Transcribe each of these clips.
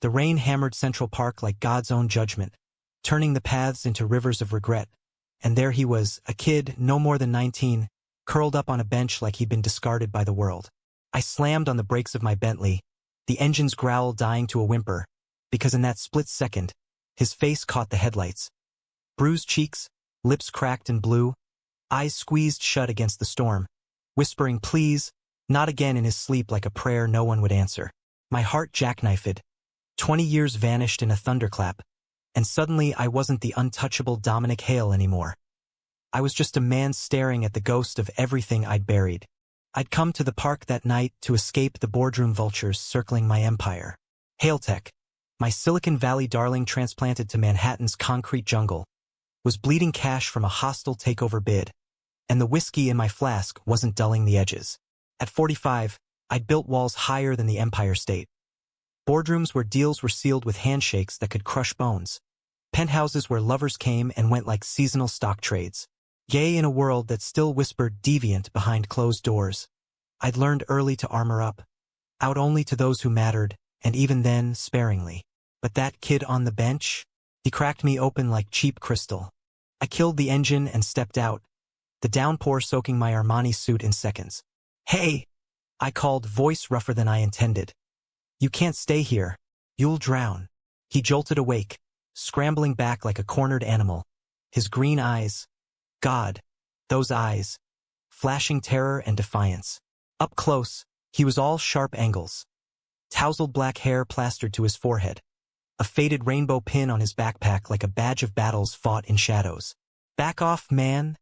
The rain hammered Central Park like God's own judgment, turning the paths into rivers of regret. And there he was, a kid, no more than 19, curled up on a bench like he'd been discarded by the world. I slammed on the brakes of my Bentley, the engine's growl dying to a whimper, because in that split second, his face caught the headlights. Bruised cheeks, lips cracked and blue, eyes squeezed shut against the storm, whispering please, not again in his sleep like a prayer no one would answer. My heart jackknifed. 20 years vanished in a thunderclap, and suddenly I wasn't the untouchable Dominic Hale anymore. I was just a man staring at the ghost of everything I'd buried. I'd come to the park that night to escape the boardroom vultures circling my empire. Haletech, my Silicon Valley darling transplanted to Manhattan's concrete jungle, was bleeding cash from a hostile takeover bid, and the whiskey in my flask wasn't dulling the edges. At 45, I'd built walls higher than the Empire State. Boardrooms where deals were sealed with handshakes that could crush bones. Penthouses where lovers came and went like seasonal stock trades. Gay in a world that still whispered deviant behind closed doors. I'd learned early to armor up, out only to those who mattered, and even then, sparingly. But that kid on the bench, he cracked me open like cheap crystal. I killed the engine and stepped out, the downpour soaking my Armani suit in seconds. Hey! I called, voice rougher than I intended. You can't stay here. You'll drown. He jolted awake, scrambling back like a cornered animal. His green eyes, God, those eyes, flashing terror and defiance. Up close, he was all sharp angles. Tousled black hair plastered to his forehead. A faded rainbow pin on his backpack like a badge of battles fought in shadows. Back off, man,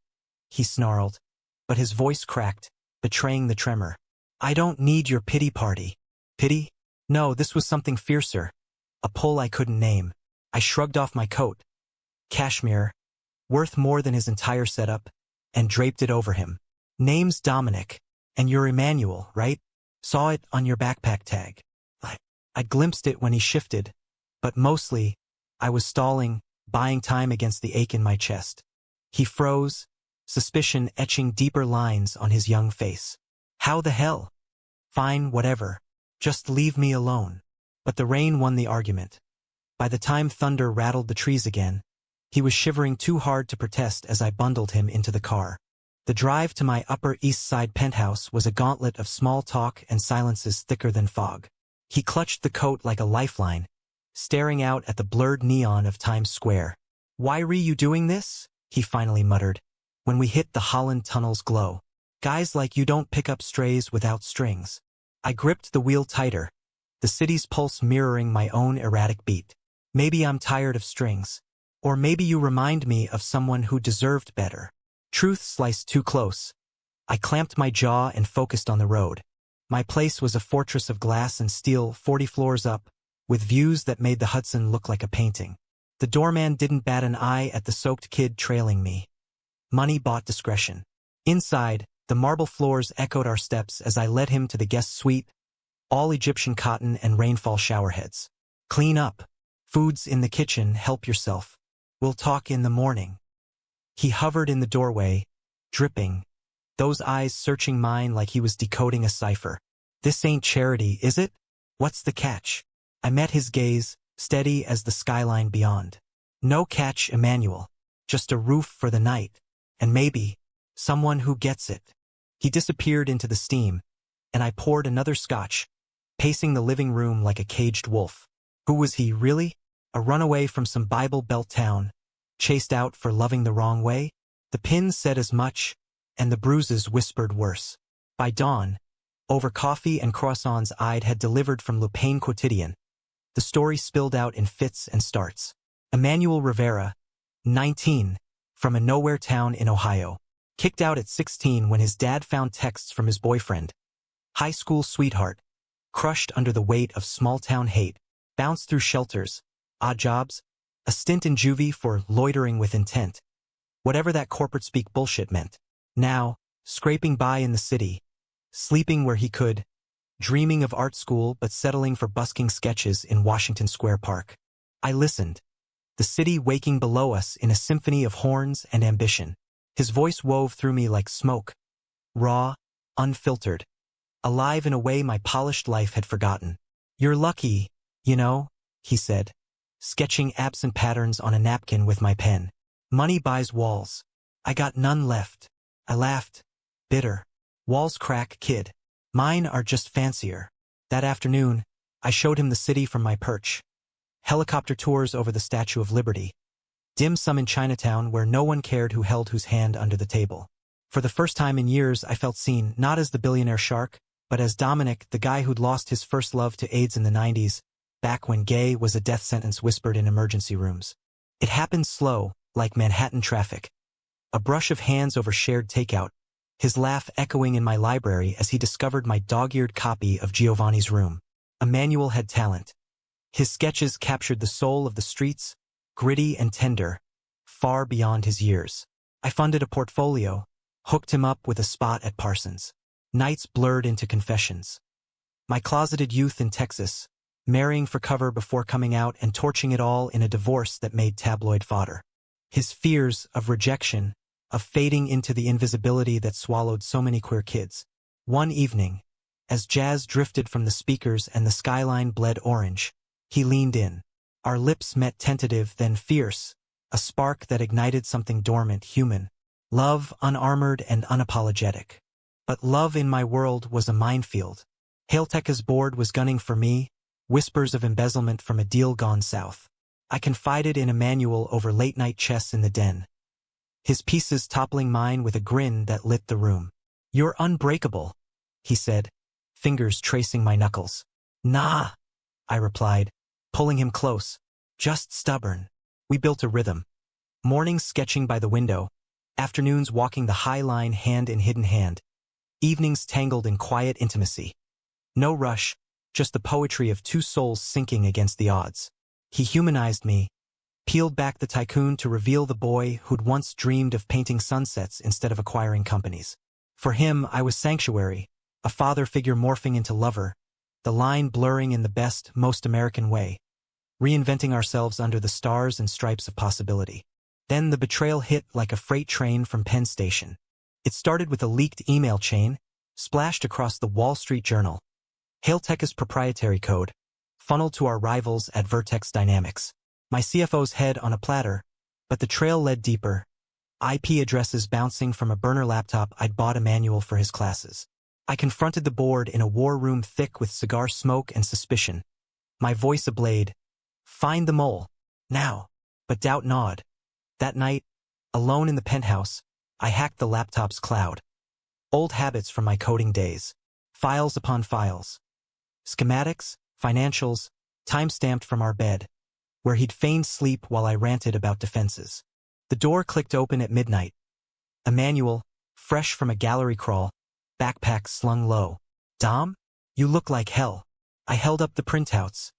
he snarled, but his voice cracked, betraying the tremor. I don't need your pity party. Pity? No, this was something fiercer. A pull I couldn't name. I shrugged off my coat. Cashmere, worth more than his entire setup, and draped it over him. Name's Dominic, and you're Emmanuel, right? Saw it on your backpack tag. I glimpsed it when he shifted, but mostly, I was stalling, buying time against the ache in my chest. He froze, suspicion etching deeper lines on his young face. How the hell? Fine, whatever. Just leave me alone. But the rain won the argument. By the time thunder rattled the trees again, he was shivering too hard to protest as I bundled him into the car. The drive to my Upper East Side penthouse was a gauntlet of small talk and silences thicker than fog. He clutched the coat like a lifeline, staring out at the blurred neon of Times Square. Why re you doing this? He finally muttered, when we hit the Holland Tunnel's glow. Guys like you don't pick up strays without strings. I gripped the wheel tighter, the city's pulse mirroring my own erratic beat. Maybe I'm tired of strings. Or maybe you remind me of someone who deserved better. Truth sliced too close. I clamped my jaw and focused on the road. My place was a fortress of glass and steel 40 floors up, with views that made the Hudson look like a painting. The doorman didn't bat an eye at the soaked kid trailing me. Money bought discretion. Inside, the marble floors echoed our steps as I led him to the guest suite, all Egyptian cotton and rainfall showerheads. Clean up. Food's in the kitchen, help yourself. We'll talk in the morning. He hovered in the doorway, dripping, those eyes searching mine like he was decoding a cipher. This ain't charity, is it? What's the catch? I met his gaze, steady as the skyline beyond. No catch, Emmanuel. Just a roof for the night. And maybe, someone who gets it. He disappeared into the steam, and I poured another scotch, pacing the living room like a caged wolf. Who was he, really? A runaway from some Bible Belt town, chased out for loving the wrong way? The pins said as much, and the bruises whispered worse. By dawn, over coffee and croissants I'd had delivered from Le Pain Quotidien, the story spilled out in fits and starts. Emmanuel Rivera, 19, from a nowhere town in Ohio, kicked out at 16 when his dad found texts from his boyfriend. High school sweetheart, crushed under the weight of small-town hate, bounced through shelters, odd jobs, a stint in juvie for loitering with intent. Whatever that corporate-speak bullshit meant. Now, scraping by in the city, sleeping where he could, dreaming of art school but settling for busking sketches in Washington Square Park. I listened, the city waking below us in a symphony of horns and ambition. His voice wove through me like smoke, raw, unfiltered, alive in a way my polished life had forgotten. You're lucky, you know, he said, sketching absent patterns on a napkin with my pen. Money buys walls. I got none left. I laughed. Bitter. Walls crack, kid. Mine are just fancier. That afternoon, I showed him the city from my perch. Helicopter tours over the Statue of Liberty. Dim sum in Chinatown where no one cared who held whose hand under the table. For the first time in years I felt seen, not as the billionaire shark, but as Dominic, the guy who'd lost his first love to AIDS in the 90s, back when gay was a death sentence whispered in emergency rooms. It happened slow, like Manhattan traffic. A brush of hands over shared takeout, his laugh echoing in my library as he discovered my dog-eared copy of Giovanni's Room. Emmanuel had talent. His sketches captured the soul of the streets, gritty and tender, far beyond his years. I funded a portfolio, hooked him up with a spot at Parsons. Nights blurred into confessions. My closeted youth in Texas, marrying for cover before coming out and torching it all in a divorce that made tabloid fodder. His fears of rejection, of fading into the invisibility that swallowed so many queer kids. One evening, as jazz drifted from the speakers and the skyline bled orange, he leaned in. Our lips met tentative, then fierce, a spark that ignited something dormant, human. Love, unarmored and unapologetic. But love in my world was a minefield. Hailteka's board was gunning for me, whispers of embezzlement from a deal gone south. I confided in Emmanuel over late-night chess in the den. His pieces toppling mine with a grin that lit the room. "You're unbreakable," he said, fingers tracing my knuckles. "Nah," I replied, pulling him close. "Just stubborn." We built a rhythm. Mornings sketching by the window, afternoons walking the high line hand in hidden hand, evenings tangled in quiet intimacy. No rush, just the poetry of two souls sinking against the odds. He humanized me, peeled back the tycoon to reveal the boy who'd once dreamed of painting sunsets instead of acquiring companies. For him, I was sanctuary, a father figure morphing into lover, the line blurring in the best, most American way, reinventing ourselves under the stars and stripes of possibility. Then the betrayal hit like a freight train from Penn Station. It started with a leaked email chain, splashed across the Wall Street Journal. Hailteka's proprietary code, funneled to our rivals at Vertex Dynamics. My CFO's head on a platter, but the trail led deeper. IP addresses bouncing from a burner laptop I'd bought Emmanuel for his classes. I confronted the board in a war room thick with cigar smoke and suspicion. My voice ablaze. "Find the mole. Now." But doubt gnawed. That night, alone in the penthouse, I hacked the laptop's cloud. Old habits from my coding days. Files upon files. Schematics, financials, time-stamped from our bed, where he'd feigned sleep while I ranted about defenses. The door clicked open at midnight. Emmanuel, fresh from a gallery crawl, backpack slung low. "Dom? You look like hell." I held up the printouts,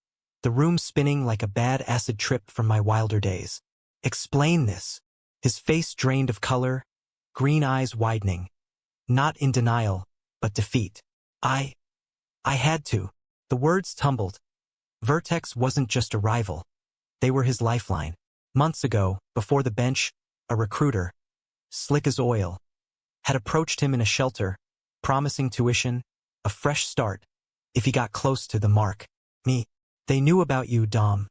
the room spinning like a bad acid trip from my wilder days. "Explain this." His face drained of color, green eyes widening. Not in denial, but defeat. I had to. The words tumbled. Vertex wasn't just a rival. They were his lifeline. Months ago, before the bench, a recruiter, slick as oil, had approached him in a shelter, promising tuition, a fresh start, if he got close to the mark. Me. "They knew about you, Dom.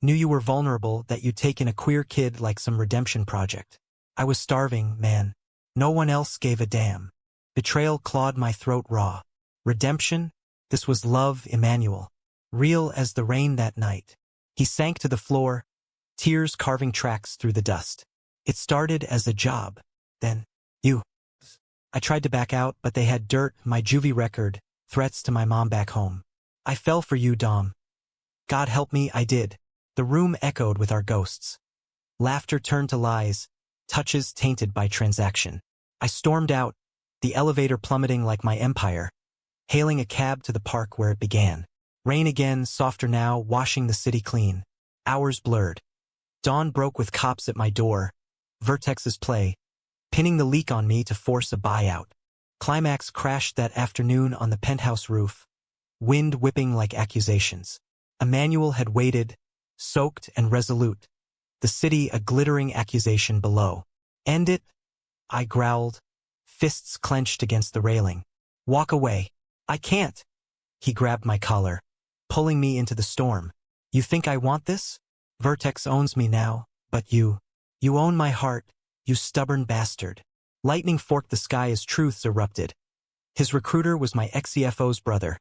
Knew you were vulnerable, that you'd taken a queer kid like some redemption project." I was starving, man. No one else gave a damn. Betrayal clawed my throat raw. Redemption? This was love, Emmanuel. Real as the rain that night. He sank to the floor, tears carving tracks through the dust. "It started as a job. Then, you." I tried to back out, but they had dirt, my juvie record, threats to my mom back home. "I fell for you, Dom." "God help me, I did." The room echoed with our ghosts. Laughter turned to lies, touches tainted by transaction. I stormed out, the elevator plummeting like my empire, hailing a cab to the park where it began. Rain again, softer now, washing the city clean. Hours blurred. Dawn broke with cops at my door. Vertex's play, pinning the leak on me to force a buyout. Climax crashed that afternoon on the penthouse roof, wind whipping like accusations. Emmanuel had waited, soaked and resolute. The city a glittering accusation below. "End it," I growled, fists clenched against the railing. "Walk away." "I can't." He grabbed my collar, pulling me into the storm. You think I want this? Vertex owns me now, but you own my heart, you stubborn bastard. Lightning forked the sky as truths erupted. His recruiter was my ex-CFO's brother.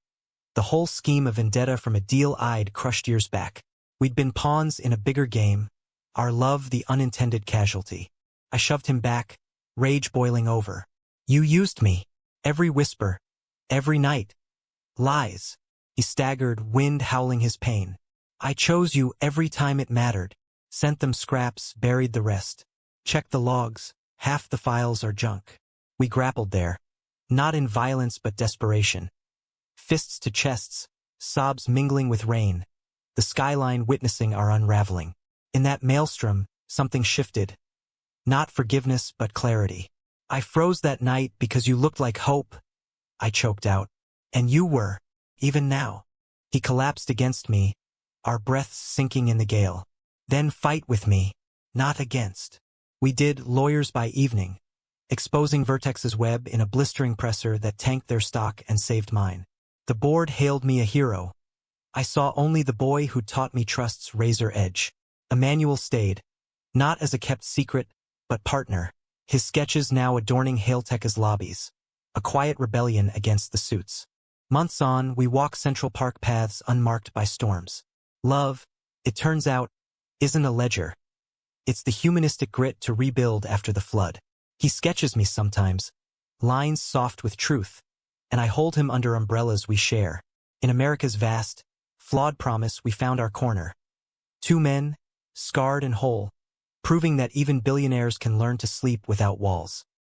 The whole scheme of vendetta from a deal I'd crushed years back. We'd been pawns in a bigger game, our love the unintended casualty. I shoved him back, rage boiling over. You used me. Every whisper. Every night. Lies. He staggered, wind howling his pain. I chose you every time it mattered. Sent them scraps, buried the rest. Checked the logs. Half the files are junk. We grappled there. Not in violence but desperation. Fists to chests, sobs mingling with rain. The skyline witnessing our unraveling. In that maelstrom, something shifted. Not forgiveness but clarity. I froze that night because you looked like hope. I choked out. And you were, even now. He collapsed against me, our breaths sinking in the gale. Then fight with me, not against. We did lawyers by evening, exposing Vertex's web in a blistering presser that tanked their stock and saved mine. The board hailed me a hero. I saw only the boy who taught me trust's razor edge. Emmanuel stayed, not as a kept secret, but partner, his sketches now adorning Hailtech's lobbies. A quiet rebellion against the suits. Months on, we walk Central Park paths unmarked by storms. Love, it turns out, isn't a ledger. It's the humanistic grit to rebuild after the flood. He sketches me sometimes, lines soft with truth, and I hold him under umbrellas we share. In America's vast, flawed promise, we found our corner. Two men, scarred and whole, proving that even billionaires can learn to sleep without walls.